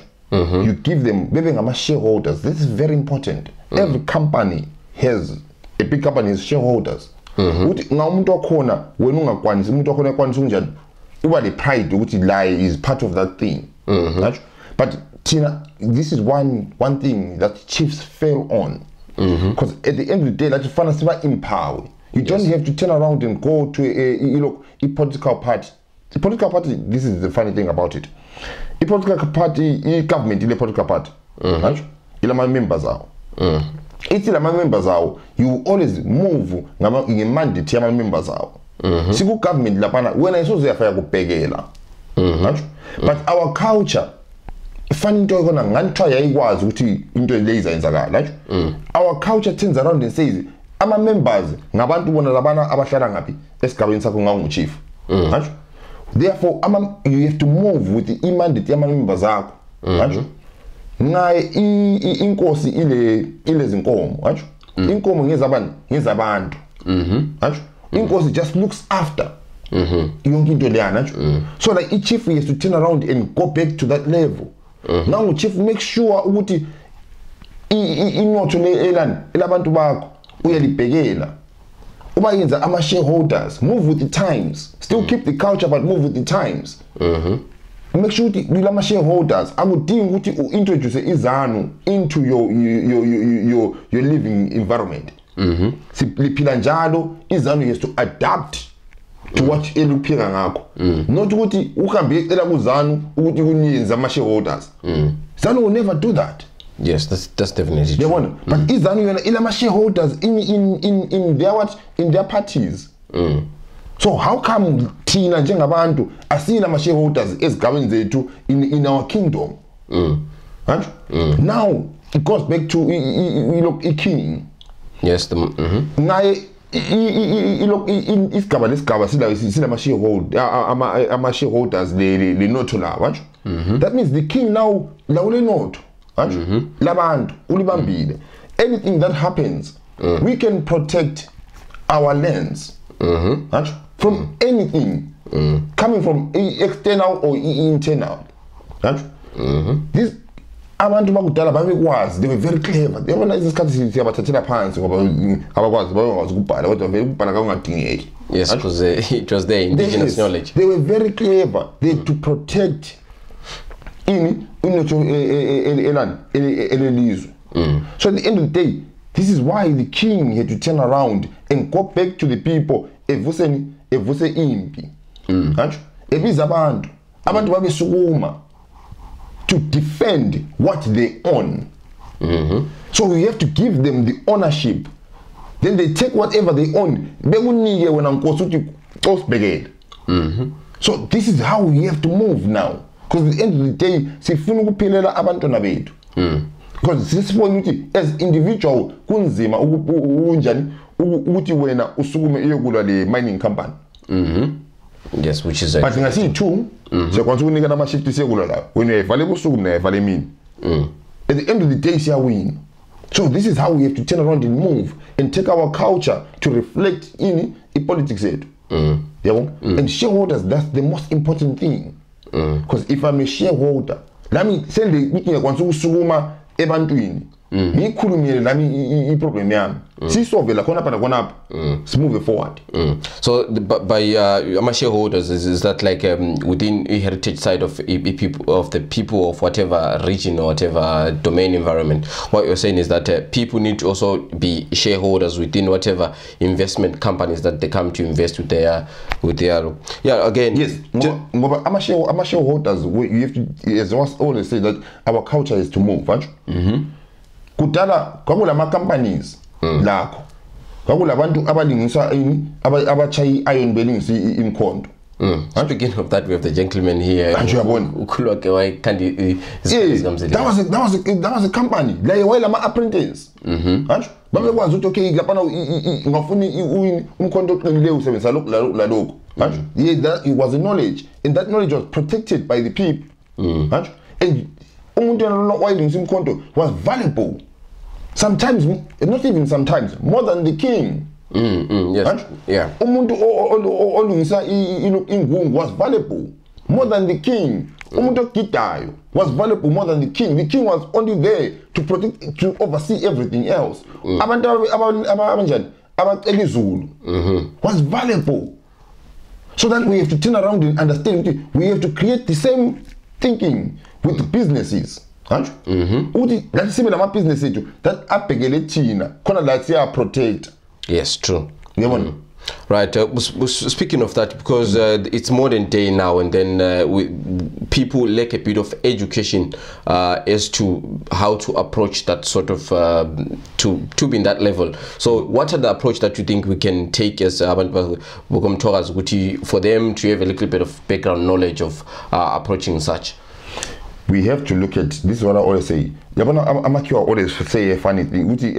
You give them bebe shareholders. This is very important. Every company has a big company has shareholders. Uthi nga umuntu okhona wena ungakwanisi umuntu okhona ekwanisa unjani uba le pride ukuthi lie is part of that thing. But Tina, this is one thing that chiefs fail on, because at the end of the day that you find us empower. You don't have to turn around and go to a political party. The political party, this is the funny thing about it. A political party, a government, a political party. My members are. It's my members are. You always move in a mandate. My members are. Siku government lapana when I saw the affair go pegela. But our culture, funny to go na try was uti into laser in our culture turns around and says, "Ama members ngabantu bona labana abahlala ngapi esigabeni sakho nga chief." Therefore, you have to move with the mandate yama members akho. Naye inkosi ile zinkomo, inkomo ngezabantu. Inkosi just looks after yonke into leyana. So like each chief has to turn around and go back to that level. Now chief make sure ukuthi inotho elabantu bakho uyalibhekela uba yenza ama shareholders move with the times, still keep the culture but move with the times. Make sure ukuthi lama shareholders akudingi ukuthi uintroduce izanu into your living environment. Siphila njalo izanu has to adapt to what eluphika ngakho. Not ukuthi uhambe ecela kuzanu ukuthi kuniyenza ama shareholders. Zanu will never do that. Yes, that's definitely true. But izanu yona ilama shareholders in their parties. So how come thina njengabantu asina ama shareholders ezigabeni zethu in our kingdom? Now it goes back to a king. Yes, Naye isigaba lesigaba sila ama shareholders le notho la, that means the king now lawule notho, labantu ulibambile. Anything that happens, we can protect our lands from anything coming from external or internal. This abantu bakudala babekwazi, they were very clever. They were nice isikhathi siyabathathela phansi ngoba abakwazi bakwazi ukubhala kodwa vele ukubhala kaungadingeki. Yes, because it was their indigenous knowledge. They were very clever. They had to protect inotho elelizwe. So at the end of the day, this is why the king had to turn around and go back to the people evuse impi. Ebiza abantu babesukuma to defend what they own. So we have to give them the ownership. Then they take whatever they own. So this is how we have to move now. Because at the end of the day, because as individual, kunzima unjani ukuthi wena usukume iyokulwa le mining company. Yes, which is but ngasi two sekwanza ukunika nama shift sekulwa la wena evale kusukume na evale mini. At the end of the day siya win. So this is how we have to turn around and move and take our culture to reflect in politics yethu. And shareholders, that's the most important thing. Because if I'm a shareholder, let me send the meeting yakwanza ukusukuma ebantwini. Ngikhulumile lami iproblem yami. Sisolve la khona pa move it forward. So by ama shareholders, is that like within a heritage side of the people of whatever region or whatever domain environment? What you're saying is that people need to also be shareholders within whatever investment companies that they come to invest with their yeah, again, yes. Ama shareholders, you have to, as I always say, that our culture is to move. Kudala kwakula ma companies lakho kwakula abantu abalingisa abachayi iron belingisa imkhondo. Speaking of that, we have the gentleman here. That was a company. Like while I'm apprentice. Babekwazi ukuthi okay lapana ngafuna umkhondo oqinile usebenza lokho la lokho. Yeah, that it was a knowledge, and that knowledge was protected by the people. And umuntu oyilungisa imkhondo was valuable. Sometimes, not even sometimes, more than the king. Yes. Yeah. Umuntu olungisa ingungu was valuable more than the king. Umuntu ogidayo was valuable more than the king. The king was only there to protect, to oversee everything else. Abantu abanjani abacela izulu was valuable. So that we have to turn around and understand we have to create the same thinking with the businesses. That's similar to business that abhekele thina khona la siya protect. Yes, true. Right. Speaking of that, because it's modern day now, and then people lack a bit of education as to how to approach that sort of to be in that level. So, what are the approach that you think we can take as Mthwakazi for them to have a little bit of background knowledge of approaching such? We have to look at, this is what I always say. I'm always say a funny thing. We think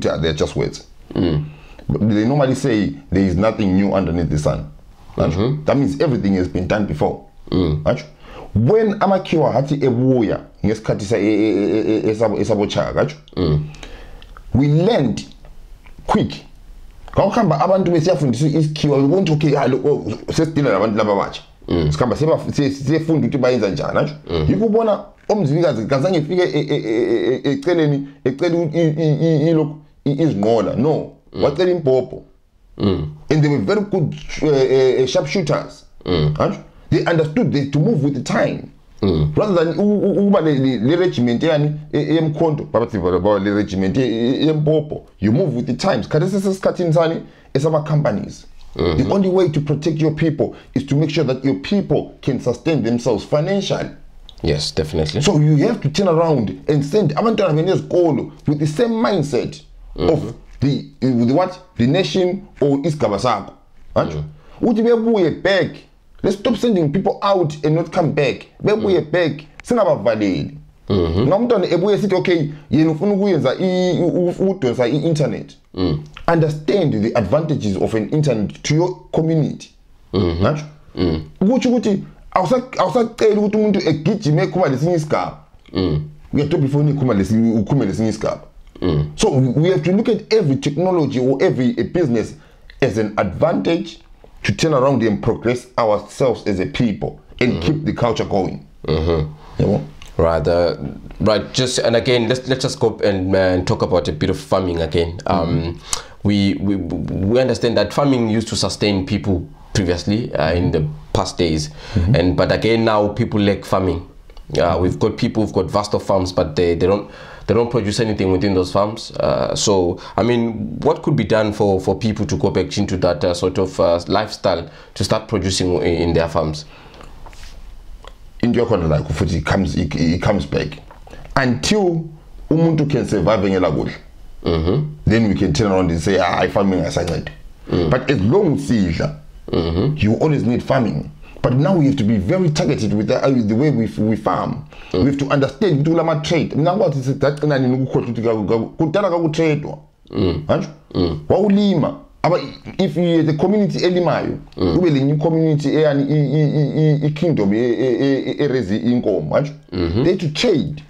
they're just words. But they normally say there is nothing new underneath the sun. That means everything has been done before. When amakiwa hati ebuya ngesikhathi esabochaka, we learned quick. Kawuhamba abantu besiyafundisa isikhiwa we want okay sesidila nabantu laba batsha. sikhamba siyefunda ukuthi bayenza njani anjho yikubona omzilikazi kazange ifike eceleni ecela izinqola no wacela impopho and they were very good sharpshooters anjho they understood to move with the time rather than ukuba le regiment yani emkhonto babathi le regiment empopho you move with the times khathi sesikhathini sani esama companies the only way to protect your people is to make sure that your people can sustain themselves financially. Yes, definitely. So you have to turn around and send abantwana bene ezikolo with the same mindset of the nation or isigaba sakho anjho uthi bebuye back. Let's stop sending people out and not come back. Bebuye back singabavaleli. Nomntwana ebuye sithi okay yena ufuna ukuyenza udonsa internet. Understand the advantages of an internet to your community. Anjho ukuthi awusacela ukuthi umuntu egijime ekhuma lesinye isigaba. Uyathola before nikhuma lesinye isigaba. So we have to look at every technology or every business as an advantage to turn around and progress ourselves as a people and keep the culture going. Right. Just and again, let's just go and talk about a bit of farming again. We understand that farming used to sustain people previously in the past days, but again now people lack farming. We've got people who've got vast of farms, but they don't produce anything within those farms. So I mean, what could be done for people to go back into that sort of lifestyle to start producing in their farms? In your corner, like he comes back until umuntu can survive ngela kudla. Then we can turn around and say I farming asancede. But as long as you always need farming. But now we have to be very targeted with the way we farm. We have to understand to lama trade. Now what is that nani nukukhohlwa ukuthi kudala kakutradewa. Anjho? Wawulima. Aba if the community elimayo, kube le new community eyani I kingdom erezi inkomo, anjho? They to trade.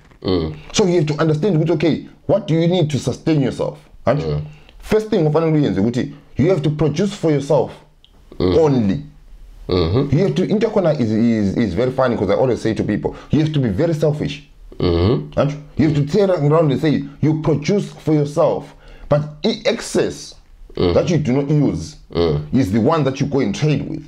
So you have to understand ukuthi okay, what do you need to sustain yourself? Anjho? First thing ofanele uyenze ukuthi you have to produce for yourself only. You have to interconnect is very funny because I always say to people, you have to be very selfish. You have to turn around and say you produce for yourself, but excess that you do not use is the one that you go and trade with.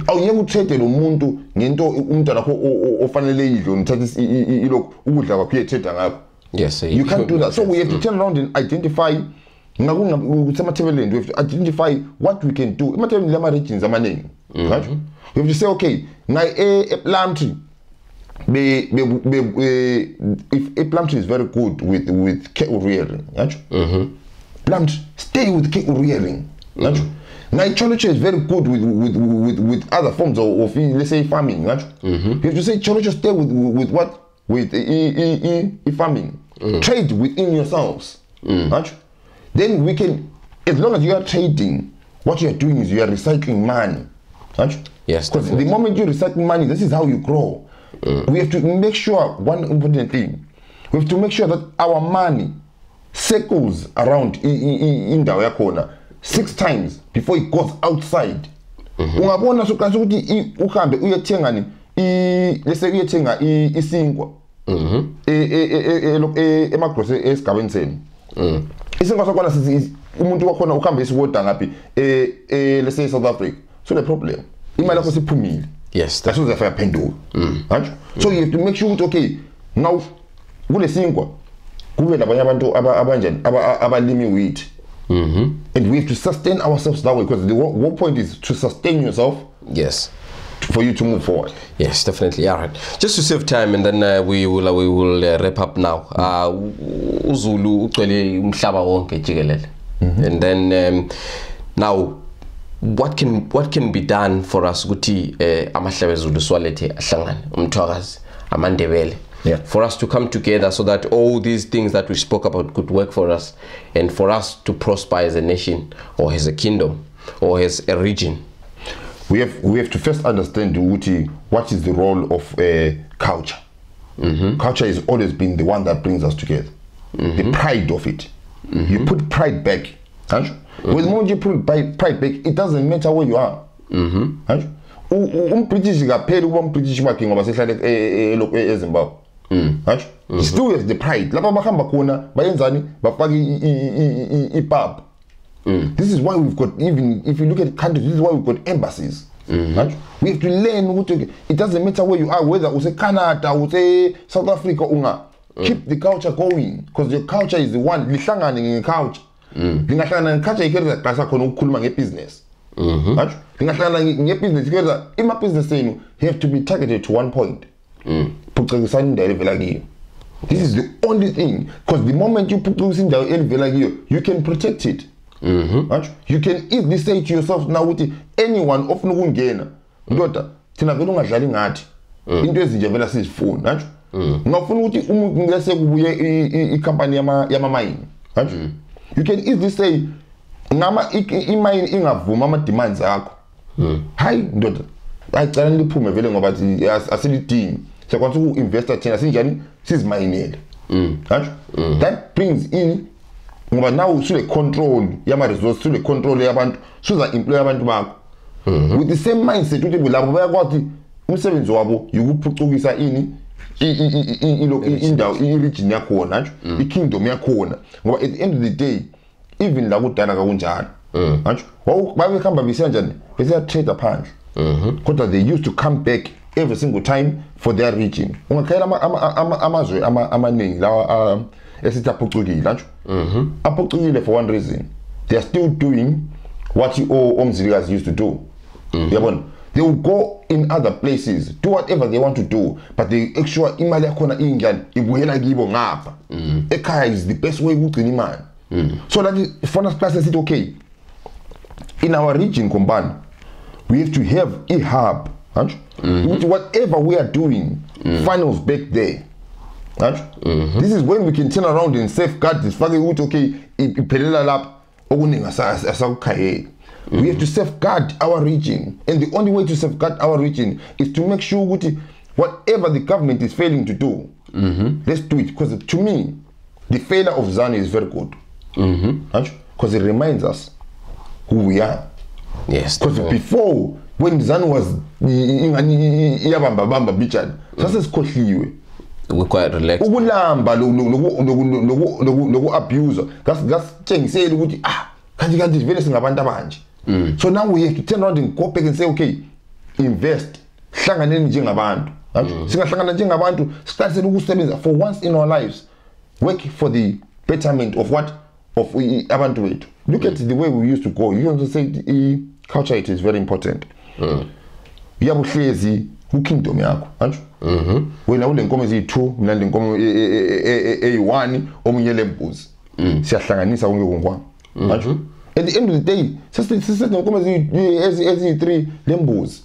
Awuyeke utrade umuntu ngento umntana wakho ofanele idlo unithatha ilokhu ukudla kwakho uyetrade ngakho. Yes, you can't do that. So we have to turn around and identify. We have to identify what we can do. Regions right? We have to say, okay, now a plum tree, if a plum tree is very good with cattle rearing, plum tree, stay with cattle rearing. Now cholocho is very good with other forms of let's say farming. You have to say cholocho stay with what? With farming. Trade within yourselves. Then we can, as long as you are trading, what you are doing is you are recycling money. Yes. Because the moment you recycle money, this is how you grow. We have to make sure, one important thing, we have to make sure that our money circles around in the corner 6 times before it goes outside. Ungabona sokazi ukuthi uhambe uyethenga ni let's say uyethenga isinkwa emagrocery esigabeni senu. Isinkwa sakwana umuntu wakhona uhambe isiwoda ngaphi let's say South Africa. So the problem imali yakho siphumile. Yes, that's what the penduka. So you have to make sure okay, now kule sinkwa kube labanye abantu abanjani abalimi wheat. And we have to sustain ourselves that way because the whole point is to sustain yourself. Yes. For you to move forward. Yes, definitely. All right. Just to save time, and then we will wrap up now. Uzulu ugcwele umhlaba wonke jikelele. And then now, what can be done for us ukuthi amahlebe Zulu siwalethe ahlangane Mthwakazi amandebele. Yeah. For us to come together so that all these things that we spoke about could work for us and for us to prosper as a nation or as a kingdom or as a region. We have to first understand what is the role of culture. Culture has always been the one that brings us together. The pride of it. You put pride back. When the moment you put pride back, it doesn't matter where you are. British kaphela kuba British wakhe ngoba sehlala eZimbabwe. Right? He still has the pride. Lapha bahamba khona bayenzani bafaka ipub. This is why we've got, even if you look at countries, this is why we've got embassies. Right? We have to learn. It doesn't matter where you are, whether you say Canada or say South Africa, keep the culture going, because your culture is the one. Lihlangane ngeculture. Lingahlangana ngeculture ikwenza xa khona ukukhuluma ngebusiness. Right? Lingahlangana ngebusiness ikwenza business you have to be targeted to one point. This is the only thing, because the moment you put things in the you can protect it. Right? You can easily say to yourself now with anyone of nokungena ndoda thina vele ungadlali ngathi into ezinje vela sizifuna right? Ngafuna ukuthi umuntu ngese kubuye icompany yama mine right? You can easily say ngama imine ingavuma ama demands akho hayi ndoda ayicela liphume vele ngoba asilidingi sekwathi uinvestor thina sinjani sizimayinele right? That brings in ngoba now usule control yama resources, usule control yabantu, suza employ abantu bakho with the same mindset ukuthi labo bayakwazi umsebenzi wabo yokuphucukisa indawo region yakhona ikingdom yakhona ngoba at the end of the day even la kudala kakunjalo babehamba besenjani bese trade phandle kodwa they used to come back every single time for their region. Ungakhayela amazwe amaningi lawa esithi aphucukile aphucukile for one reason. They are still doing what Mthwakazi used to do. They will go in other places, do whatever they want to do, but they make sure imali yakhona ingane ibuhela kibo ngapha. Ekhaya is the best way ukugcina imali. So that for us class is it okay? In our region Kombani, we have to have a hub. Whatever we are doing, finals back there. This is when we can turn around and safeguard this. Okay, we have to safeguard our region, and the only way to safeguard our region is to make sure whatever the government is failing to do, let's do it. Because to me, the failure of ZANU is very good, because it reminds us who we are. Yes. Because before, when ZANU was iyabamba bichad, sasesikhohliwe. We quite relaxed. Ukulamba loku abuse. Ngasitshengisela ukuthi kanti vele singabantu abanje. So now we have to turn around and go back and say, okay, invest. Hlanganeni njengabantu. Singahlangana njengabantu, start ukusebenza for once in our lives. Work for the betterment of what? Of abantu wethu. Look at the way we used to go. You want to say culture, it is very important. Yabuhlezi ukingdom yakho, wena ulenkomo eziyi2 mina lenkomo eyi1 omunye lembuzi siyahlanganisa konke konkwami. At the end of the day sesisethe lenkomo eziyi3 lembuzi.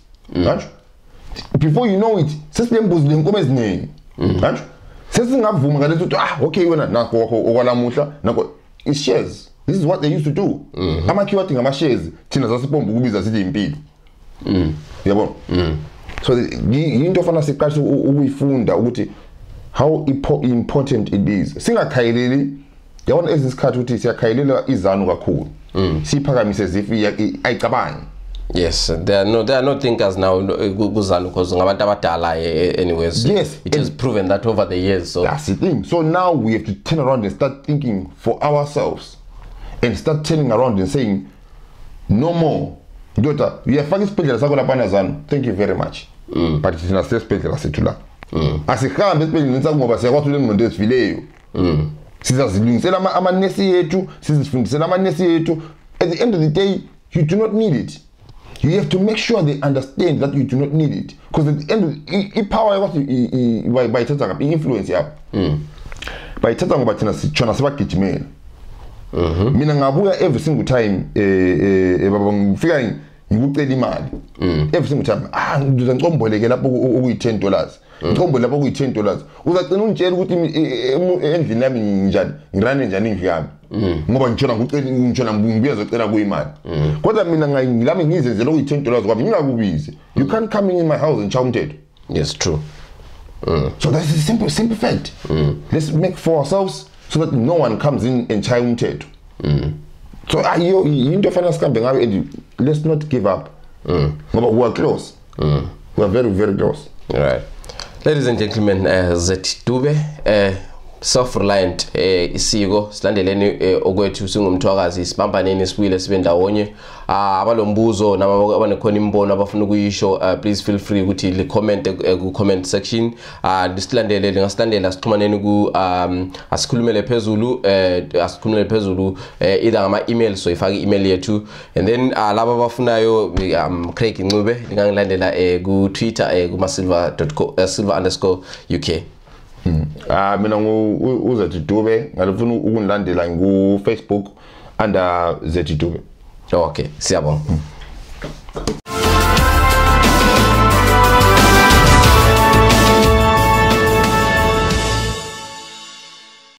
Before you know it sesilembuzi lenkomo eziningi. Sesingavuma ngalethi ukuthi okay wena nakho okwalamuhla nakho is shares. This is what they used to do. Amakhiwa ngama shares thina zasipomba ukubiza sithi impilo. Yabo. So into ofana siqashe ukuyifunda ukuthi how important it is. Singakhayeleli yabona ezisikhathi ukuthi siyakhayelela izanu kakhulu. Siphakamise zifi ayicabangi. Yes, there are no thinkers now kuzanu because ngabantu abadala anyways. Yes, it has proven that over the years. So that's the thing. So now we have to turn around and start thinking for ourselves and start turning around and saying no more. Daughter, we are fucking special sakona panazano. Thank you very much. But it's not special asitula. Asikhambe special nisa ngoba siyakwathula emondo esivileyo. Sizazilungisela amanesi yethu, sizifundisela amanesi yethu. At the end of the day, you do not need it. You have to make sure they understand that you do not need it. Because at the end of the power by ithatha influence yabo. By ithatha ngoba thina sichona sebagijimela. Mina ngabuya every single time baba ngifika ngikucela imali every single time ngizoza ngicomboleke lapho okuyi$10 ngicomboleke lapho okuyi$10 uzacela ungitshela ukuthi endlini yami njani ngirane njani indlu yami ngoba ngitshona ngibuya zocela kuyimali kodwa mina ngilami ngizenzela okuyi$10 kwami ngingakubizi. You can't come in my house and chow. Yes, true. So that's a simple fact. Let's make for ourselves so that no one comes in and challenge. So let's not give up. We are close. We are very, very close. All right. Ladies and gentlemen, Zethi Dube, self-reliant isiko silandeleni okwethu singumthwakazi sibambaneni sibuyile sibe ndawonye abalombuzo naba abanekhona imbono abafuna ukuyisho please feel free ukuthi li comment ku comment section lisilandele ngasilandela sixhumaneni ku asikhulumele phezulu either ngama email so ifaka email yethu and then laba abafunayo Craig Ncube lingangilandela ku Twitter kuma silver_uk. Mina Zethi Dube ngalifuna ukunilandela ku Facebook under Zethi Dube. Okay, siyabonga.